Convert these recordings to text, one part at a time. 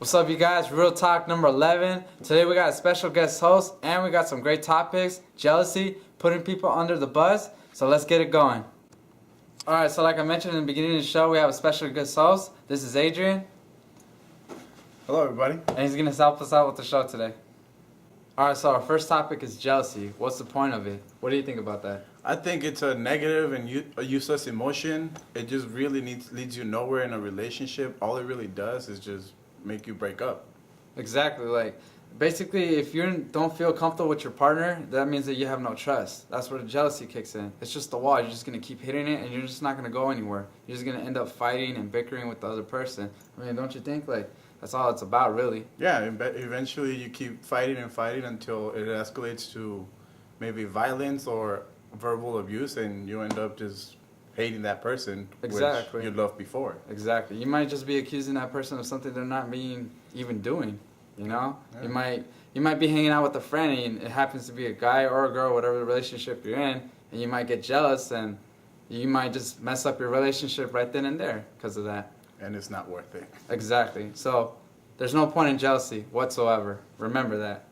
What's up, you guys? Real Talk number 11. Today we got a special guest host and we got some great topics. Jealousy, putting people under the bus. So let's get it going. Alright, so like I mentioned in the beginning of the show, we have a special guest host. This is Adrian. Hello, everybody. And he's going to help us out with the show today. Alright, so our first topic is jealousy. What's the point of it? What do you think about that? I think it's a negative and a useless emotion. It just really leads you nowhere in a relationship. All it really does is just make you break up. Exactly. Like, basically, if you don't feel comfortable with your partner, that means that you have no trust. That's where the jealousy kicks in. It's just the wall. You're just going to keep hitting it, and you're just not going to go anywhere. You're just going to end up fighting and bickering with the other person. I mean, don't you think? Like, that's all it's about, really. Yeah, eventually you keep fighting and fighting until it escalates to maybe violence or verbal abuse, and you end up just hating that person, exactly, which you loved before. Exactly. You might just be accusing that person of something they're not even doing. You know, yeah. You might be hanging out with a friend, and it happens to be a guy or a girl, whatever relationship you're in, and you might get jealous, and you might just mess up your relationship right then and there because of that. And it's not worth it. Exactly. So there's no point in jealousy whatsoever. Remember that.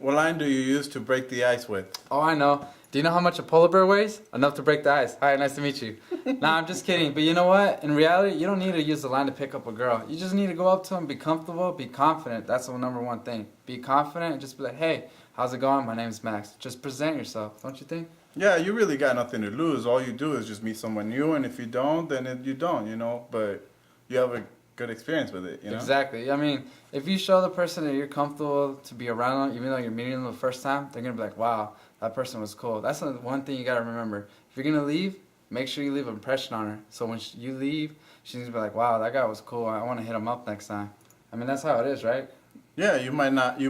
What line do you use to break the ice with? Oh, I know. Do you know how much a polar bear weighs? Enough to break the ice. Hi, nice to meet you. Nah, I'm just kidding. But you know what? In reality, you don't need to use the line to pick up a girl. You just need to go up to them, be comfortable, be confident. That's the number one thing. Be confident and just be like, hey, how's it going? My name's Max. Just present yourself, don't you think? Yeah, you really got nothing to lose. All you do is just meet someone new, and if you don't, then you don't, you know. But you have a good experience with it, you know? Exactly. I mean, if you show the person that you're comfortable to be around them, even though you're meeting them the first time, they're going to be like, wow, that person was cool. That's the one thing you got to remember. If you're going to leave, make sure you leave an impression on her. So when you leave, she's going to be like, wow, that guy was cool. I want to hit him up next time. I mean, that's how it is, right? Yeah, you might not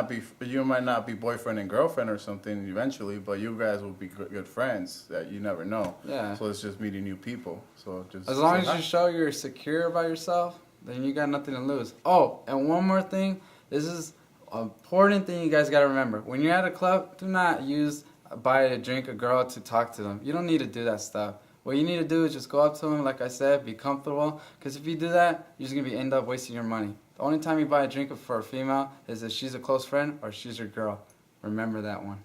be boyfriend and girlfriend or something eventually, but you guys will be good friends. That you never know. Yeah. So it's just meeting new people. So just as long as you show you're secure about yourself, then you got nothing to lose. Oh, and one more thing. This is an important thing you guys got to remember. When you're at a club, do not buy a drink a girl to talk to them. You don't need to do that stuff. What you need to do is just go up to them, like I said, be comfortable. Because if you do that, you're just going to end up wasting your money. The only time you buy a drink for a female is if she's a close friend or she's your girl. Remember that one.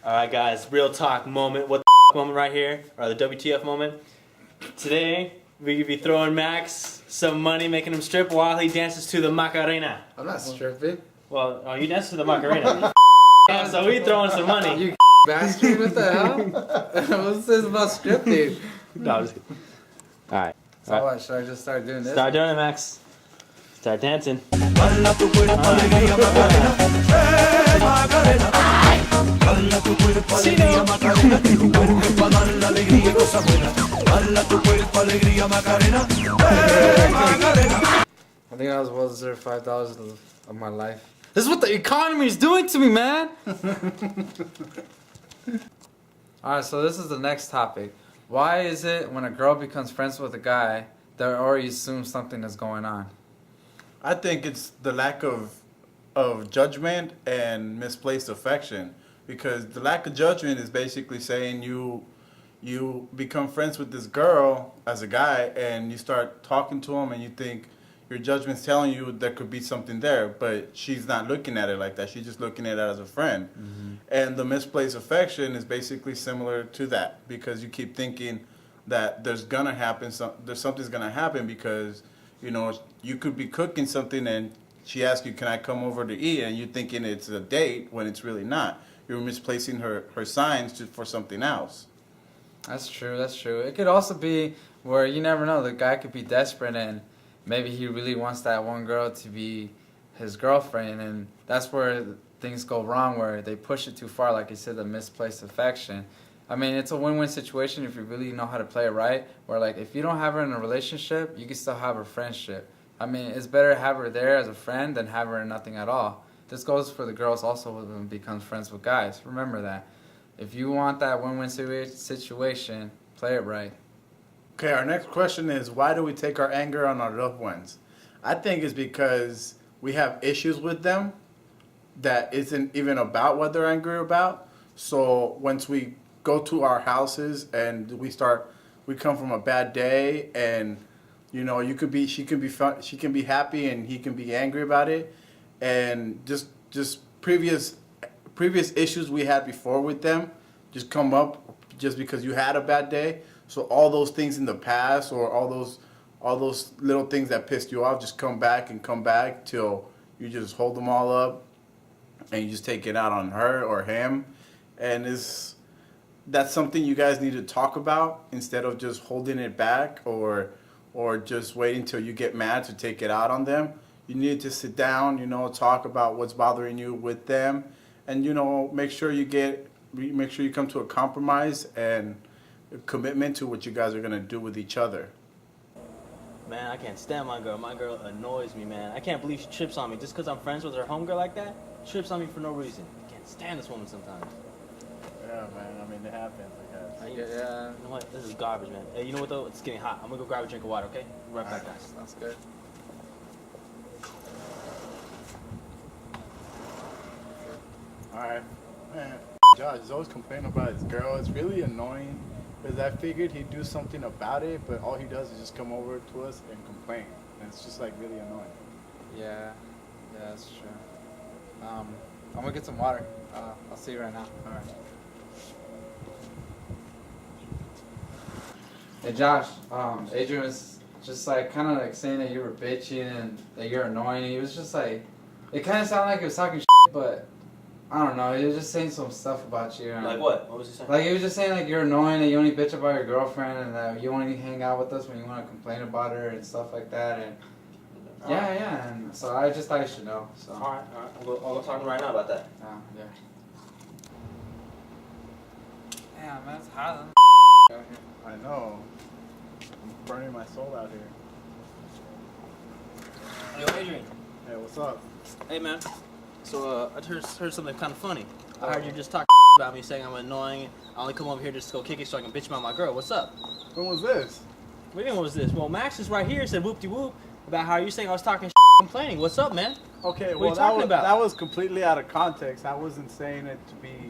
Alright guys, real talk moment. What the moment right here, or the WTF moment. Today, we could be throwing Max some money, making him strip while he dances to the Macarena. I'm not stripping. Well, you dance to the Macarena. Yeah, so we throwing some money. You bastard, what the hell? What's this about stripping? No, I'm just kidding. Alright. So what, should I just start doing this? Start doing it, Max. Start dancing. I think I was well deserved $5 of my life. This is what the economy is doing to me, man! Alright, so this is the next topic. Why is it when a girl becomes friends with a guy, they already assume something is going on? I think it's the lack of judgment and misplaced affection. Because the lack of judgment is basically saying you become friends with this girl as a guy and you start talking to him and you think your judgment's telling you there could be something there, but she's not looking at it like that. She's just looking at it as a friend. Mm-hmm. And the misplaced affection is basically similar to that because you keep thinking that there's something's gonna happen because you know you could be cooking something and she asks you, "Can I come over to eat?" and you're thinking it's a date when it's really not. You're misplacing her signs for something else. That's true, that's true. It could also be where you never know, the guy could be desperate and maybe he really wants that one girl to be his girlfriend, and that's where things go wrong, where they push it too far, like you said, the misplaced affection. I mean, it's a win-win situation if you really know how to play it right, where like if you don't have her in a relationship, you can still have a friendship. I mean, it's better to have her there as a friend than have her in nothing at all. This goes for the girls also when becomes friends with guys. Remember that. If you want that win-win situation, play it right. Okay, our next question is, why do we take our anger on our loved ones? I think it's because we have issues with them that isn't even about what they're angry about. So once we go to our houses and we come from a bad day and You know, she can be fun, she can be happy, and he can be angry about it, and just previous issues we had before with them just come up just because you had a bad day. So all those things in the past, or all those little things that pissed you off, just come back till you just hold them all up, and you just take it out on her or him, and that's something you guys need to talk about instead of just holding it back, or just waiting till you get mad to take it out on them. You need to sit down, talk about what's bothering you with them, and make sure you come to a compromise and a commitment to what you guys are gonna do with each other. Man, I can't stand my girl. My girl annoys me, man. I can't believe she trips on me just because I'm friends with her homegirl like that. Trips on me for no reason. I can't stand this woman sometimes. Yeah, man. I mean, it happens, I guess. Yeah. You know what? This is garbage, man. Hey, you know what though? It's getting hot. I'm gonna go grab a drink of water, okay? Right back, guys. That's good. All right, man. Josh is always complaining about his girl. It's really annoying because I figured he'd do something about it, but all he does is just come over to us and complain, and it's just like really annoying. Yeah, that's true. I'm gonna get some water. I'll see you right now. All right. Hey Josh, Adrian was just like kind of like saying that you were bitchy and that you're annoying. He was just like, it kind of sounded like he was talking shit, but I don't know. He was just saying some stuff about you. Like what? What was he saying? Like he was just saying like you're annoying, that you only bitch about your girlfriend, and that you only hang out with us when you want to complain about her and stuff like that. And yeah. And so I just thought you should know. So. All right. I'll go talk to him right now about that. Yeah. Damn, man, it's hot out here. I know. I'm burning my soul out here. Yo, Adrian. Hey, what's up? Hey, man. So I heard something kind of funny. I heard you just talk about me, saying I'm annoying. I only come over here just to go kick it so I can bitch about my girl. What's up? When was this? What do you mean, what was this? Well, Max is right here. Said whoop-de-whoop about how you saying I was talking complaining. What's up, man? Okay, What are you talking about? That was completely out of context. I wasn't saying it to be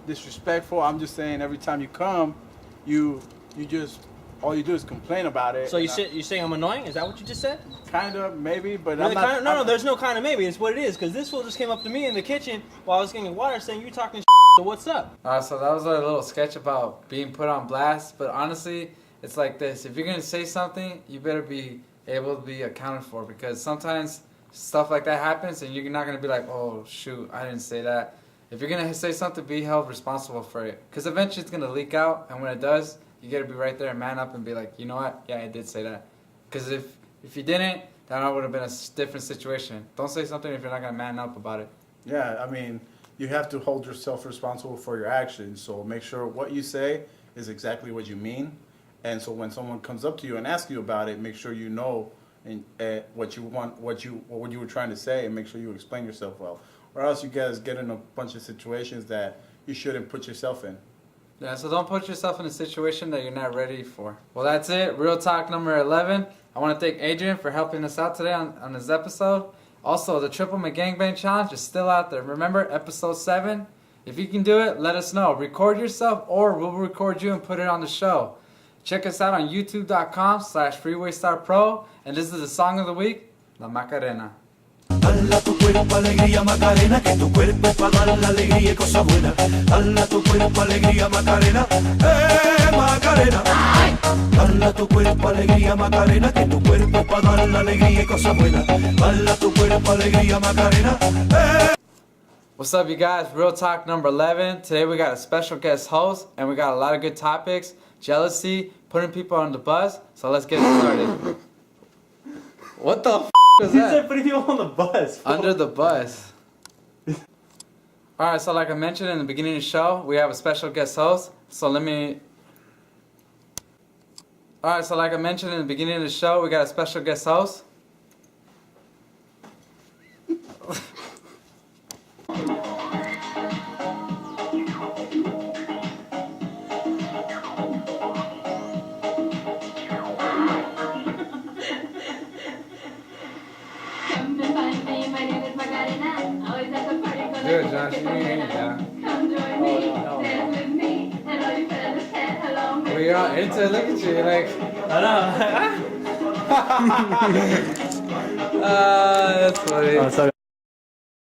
disrespectful. I'm just saying every time you come, you just all you do is complain about it. So you saying I'm annoying? Is that what you just said? Kind of, maybe, but Really, I'm not. no, there's no kind of maybe. It's what it is. Because this fool just came up to me in the kitchen while I was getting water saying you talking so what's up? So that was a little sketch about being put on blast. But honestly, it's like this. If you're going to say something, you better be able to be accounted for. Because sometimes stuff like that happens and you're not going to be like, oh, shoot, I didn't say that. If you're going to say something, be held responsible for it. Because eventually it's going to leak out. And when it does, you got to be right there and man up and be like, you know what? Yeah, I did say that. Because if you didn't, that would have been a different situation. Don't say something if you're not going to man up about it. Yeah, I mean, you have to hold yourself responsible for your actions. So make sure what you say is exactly what you mean. And so when someone comes up to you and asks you about it, make sure you know what you want, what you were trying to say, and make sure you explain yourself well. Or else you guys get in a bunch of situations that you shouldn't put yourself in. Yeah, so don't put yourself in a situation that you're not ready for. Well, that's it. Real Talk number 11. I want to thank Adrian for helping us out today on this episode. Also, the Triple McGangbang Challenge is still out there. Remember, episode 7? If you can do it, let us know. Record yourself or we'll record you and put it on the show. Check us out on youtube.com/FreewayStarPro. And this is the song of the week, La Macarena. Dala tu cuerpo alegría Macarena, que tu cuerpo es para dar la alegría y cosa buena. Dala tu cuerpo alegría Macarena, Macarena. Dala tu cuerpo alegría Macarena, que tu cuerpo es para dar la alegría y cosa buena. Dala tu cuerpo alegría Macarena. What's up, you guys? Real Talk number 11. Today we got a special guest host and we got a lot of good topics. Jealousy, putting people on the bus. So let's get started. What the f*** was He that? said putting people on the bus. Under the bus. Alright, so like I mentioned in the beginning of the show, we have a special guest host. Alright, so like I mentioned in the beginning of the show, we got a special guest host. Dude, Josh, you ain't down. Come join me, dance with me, and all you fellas tag along with Well, you're all into it. Look at you. You're like, I know. That's funny. Oh, sorry.